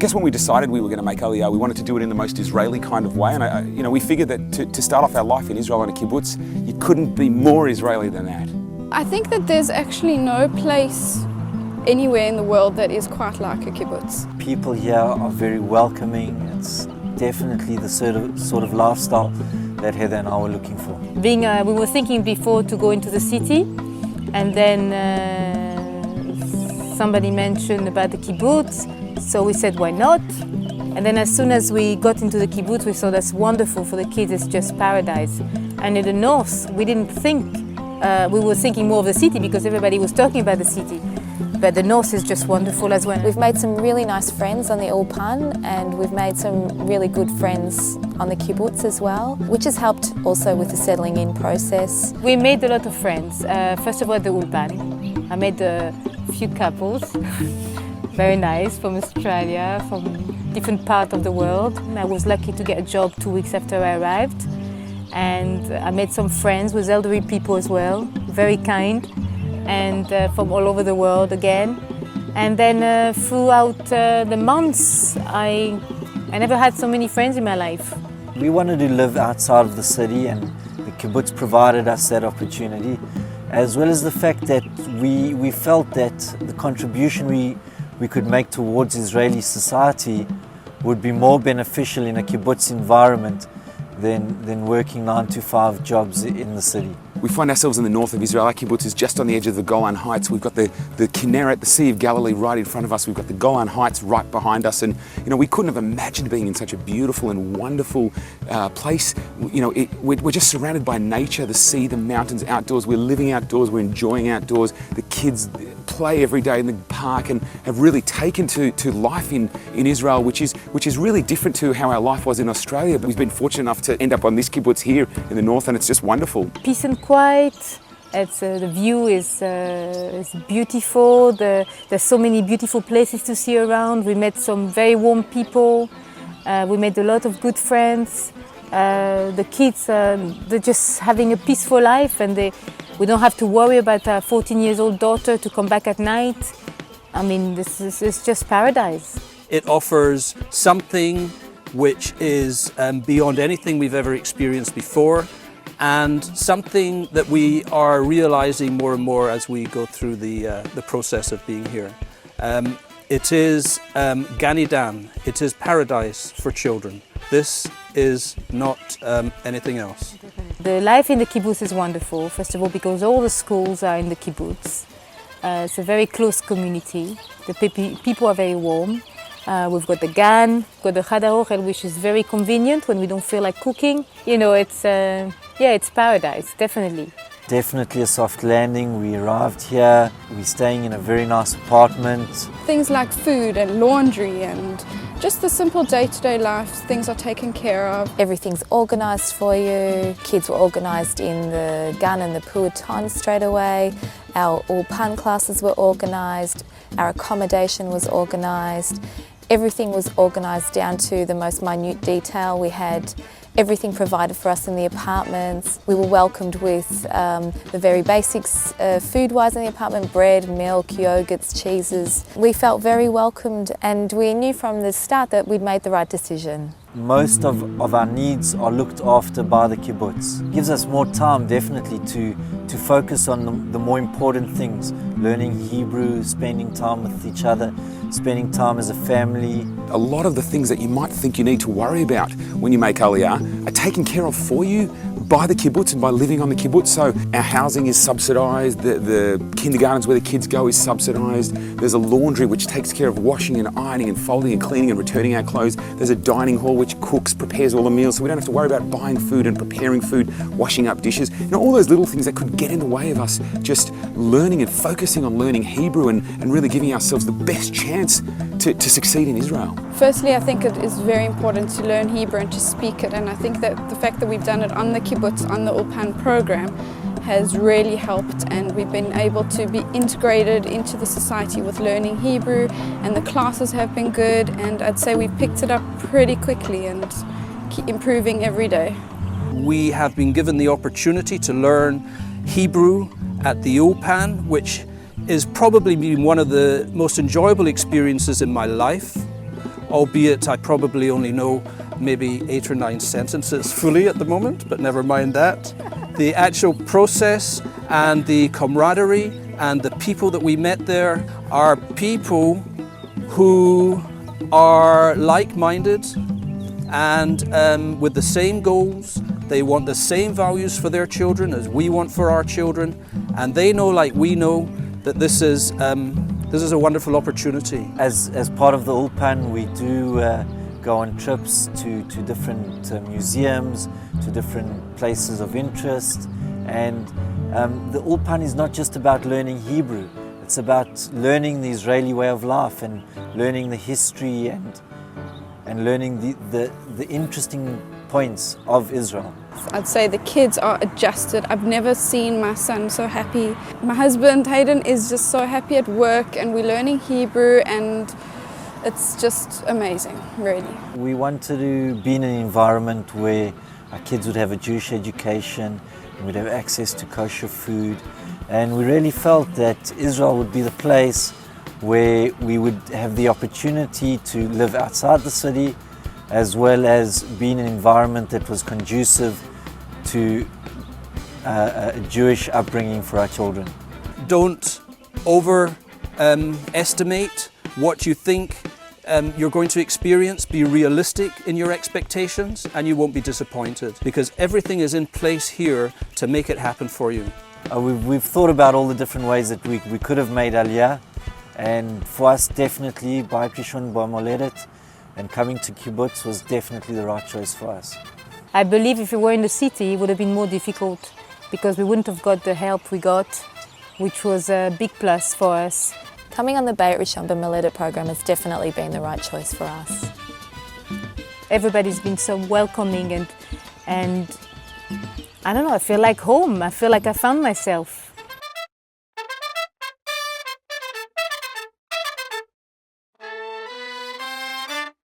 guess when we decided we were going to make Aliyah, we wanted to do it in the most Israeli kind of way. And we figured that to start off our life in Israel on a kibbutz, you couldn't be more Israeli than that. I think that there's actually no place anywhere in the world that is quite like a kibbutz. People here are very welcoming. It's definitely the sort of lifestyle that Heather and I were looking for. We were thinking before to go into the city, and then somebody mentioned about the kibbutz, so we said why not? And then as soon as we got into the kibbutz, we thought that's wonderful for the kids, it's just paradise. And in the north, we didn't think, we were thinking more of the city because everybody was talking about the city. But the north is just wonderful as well. We've made some really nice friends on the Ulpan, and we've made some really good friends on the kibbutz as well, which has helped also with the settling in process. We made a lot of friends. First of all, at the Ulpan. I made a few couples, very nice, from Australia, from different parts of the world. I was lucky to get a job 2 weeks after I arrived. And I made some friends with elderly people as well, very kind, and from all over the world again. And then throughout the months, I never had so many friends in my life. We wanted to live outside of the city, and the kibbutz provided us that opportunity, as well as the fact that we felt that the contribution we could make towards Israeli society would be more beneficial in a kibbutz environment than working 9-to-5 jobs in the city. We find ourselves in the north of Israel. Our kibbutz is just on the edge of the Golan Heights. We've got the Kinneret, the Sea of Galilee, right in front of us. We've got the Golan Heights right behind us. And, we couldn't have imagined being in such a beautiful and wonderful place. We're just surrounded by nature, the sea, the mountains, outdoors. We're living outdoors. We're enjoying outdoors. The kids play every day in the park and have really taken to life in Israel, which is really different to how our life was in Australia. But we've been fortunate enough to end up on this kibbutz here in the north, and it's just wonderful. Peace and quiet. The view is beautiful. There's so many beautiful places to see around. We met some very warm people. We made a lot of good friends. The kids, they're just having a peaceful life, and we don't have to worry about our 14-year-old daughter to come back at night. I mean, this is just paradise. It offers something which is beyond anything we've ever experienced before, and something that we are realizing more and more as we go through the process of being here. It is Gan Eden. It is paradise for children. This is not anything else. The life in the kibbutz is wonderful, first of all, because all the schools are in the kibbutz. It's a very close community. The people are very warm. We've got the Gan, we've got the Chadar Ochel, which is very convenient when we don't feel like cooking. It's paradise, definitely. Definitely a soft landing. We arrived here, we're staying in a very nice apartment. Things like food and laundry and just the simple day-to-day life, things are taken care of. Everything's organised for you. Kids were organised in the Gan and the Puaton straight away. Our Ulpan classes were organised. Our accommodation was organised. Everything was organised down to the most minute detail. We had everything provided for us in the apartments. We were welcomed with the very basics food-wise in the apartment: bread, milk, yogurts, cheeses. We felt very welcomed, and we knew from the start that we'd made the right decision. Most of our needs are looked after by the kibbutz. It gives us more time, definitely, to focus on the more important things: learning Hebrew, spending time with each other, spending time as a family. A lot of the things that you might think you need to worry about when you make Aliyah are taken care of for you by the kibbutz and by living on the kibbutz. So our housing is subsidised, the kindergartens where the kids go is subsidised, there's a laundry which takes care of washing and ironing and folding and cleaning and returning our clothes, there's a dining hall which cooks, prepares all the meals, so we don't have to worry about buying food and preparing food, washing up dishes, all those little things that could get in the way of us just learning and focusing on learning Hebrew and really giving ourselves the best chance to succeed in Israel. Firstly, I think it is very important to learn Hebrew and to speak it, and I think that the fact that we've done it on the kibbutz, on the Ulpan program, has really helped, and we've been able to be integrated into the society with learning Hebrew, and the classes have been good, and I'd say we've picked it up pretty quickly and keep improving every day. We have been given the opportunity to learn Hebrew at the Ulpan, which is probably been one of the most enjoyable experiences in my life. albeit I probably only know maybe 8 or 9 sentences fully at the moment, but never mind that. The actual process and the camaraderie and the people that we met there are people who are like-minded and with the same goals. They want the same values for their children as we want for our children, and they know, like we know, that this is a wonderful opportunity. As part of the Ulpan, we do go on trips to different museums, to different places of interest, and the Ulpan is not just about learning Hebrew. It's about learning the Israeli way of life and learning the history and learning the interesting points of Israel. I'd say the kids are adjusted. I've never seen my son so happy. My husband, Hayden, is just so happy at work, and we're learning Hebrew, and it's just amazing, really. We wanted to be in an environment where our kids would have a Jewish education, and we'd have access to kosher food, and we really felt that Israel would be the place where we would have the opportunity to live outside the city, as well as be in an environment that was conducive to a Jewish upbringing for our children. Don't estimate what you think you're going to experience. Be realistic in your expectations and you won't be disappointed, because everything is in place here to make it happen for you. We've thought about all the different ways that we could have made Aliyah, and for us definitely Bait Rishon B'Moledet and coming to kibbutz was definitely the right choice for us. I believe if we were in the city, it would have been more difficult because we wouldn't have got the help we got, which was a big plus for us. Coming on the Beit Rishon B'Moledet program has definitely been the right choice for us. Everybody's been so welcoming and I don't know, I feel like home. I feel like I found myself.